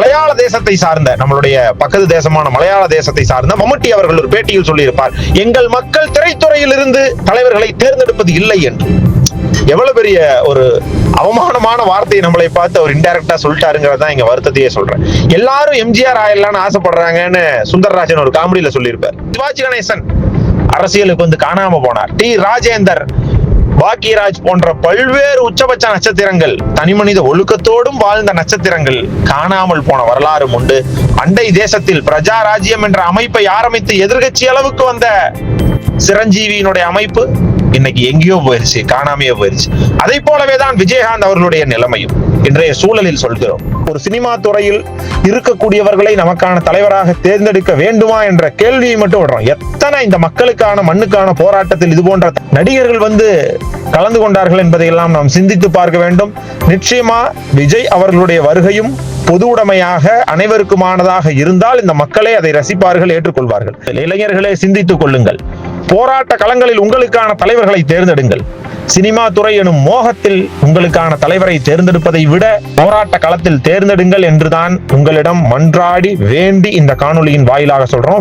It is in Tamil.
மலையாள தேசத்தை சார்ந்த, நம்மளுடைய பக்கத்து தேசமான மலையாள தேசத்தை சார்ந்த மம்முட்டி அவர்கள் ஒரு பேட்டியில் சொல்லியிருப்பார், எங்கள் மக்கள் திரைத்துறையில் இருந்து தலைவர்களை தேர்ந்தெடுப்பது இல்லை என்று. எவ்வளவு பெரிய ஒரு அவமானமான வார்த்தையை நம்மளை பார்த்து அவர் இன்டைரக்டா சொல்லிட்டாருங்கிறதா இங்க வருத்தத்தையே சொல்றேன். எல்லாரும் எம்ஜிஆர் ஆயிடலாம்னு ஆசைப்படுறாங்கன்னு சுந்தரராஜன் ஒரு காமெடியில சொல்லியிருப்பார். சிவாஜி கணேசன் அரசியலுக்கு வந்து காணாம போனார். டி ராஜேந்தர், பாக்கியராஜ் போன்ற பல்வேறு உச்சபட்ச நட்சத்திரங்கள், தனிமனித ஒழுக்கத்தோடும் வாழ்ந்த நட்சத்திரங்கள் காணாமல் போன வரலாறும் உண்டு. அண்டை தேசத்தில் பிரஜா ராஜ்யம் என்ற அமைப்பை ஆரம்பித்து எதிர்கட்சி அளவுக்கு வந்த சிரஞ்சீவியினுடைய அமைப்பு இன்னைக்கு எங்கேயோ போயிருச்சு, காணாமையோ போயிருச்சு. அதை போலவேதான் விஜயகாந்த் அவர்களுடைய நிலைமையும் இன்றைய சூழலில் சொல்கிறோம். ஒரு சினிமா துறையில் இருக்கக்கூடியவர்களை நமக்கான தலைவராக தேர்ந்தெடுக்க வேண்டுமா என்ற கேள்வியை மட்டும் விடுறோம். எத்தனை இந்த மக்களுக்கான மண்ணுக்கான போராட்டத்தில் இது போன்ற நடிகர்கள் வந்து கலந்து கொண்டார்கள் என்பதையெல்லாம் நாம் சிந்தித்து பார்க்க வேண்டும். நிச்சயமா விஜய் அவர்களுடைய வருகையும் பொது உடைமையாக அனைவருக்குமானதாக இருந்தால் இந்த மக்களே அதை ரசிப்பார்கள், ஏற்றுக்கொள்வார்கள். இளைஞர்களே சிந்தித்துக் கொள்ளுங்கள். போராட்ட களங்களில் உங்களுக்கான தலைவர்களை தேர்ந்தெடுங்கள். சினிமா துறை எனும் மோகத்தில் உங்களுக்கான தலைவரை தேர்ந்தெடுப்பதை விட போராட்ட களத்தில் தேர்ந்தெடுங்கள் என்றுதான் உங்களிடம் மன்றாடி வேண்டி இந்த காணொளியின் வாயிலாக சொல்றோம்.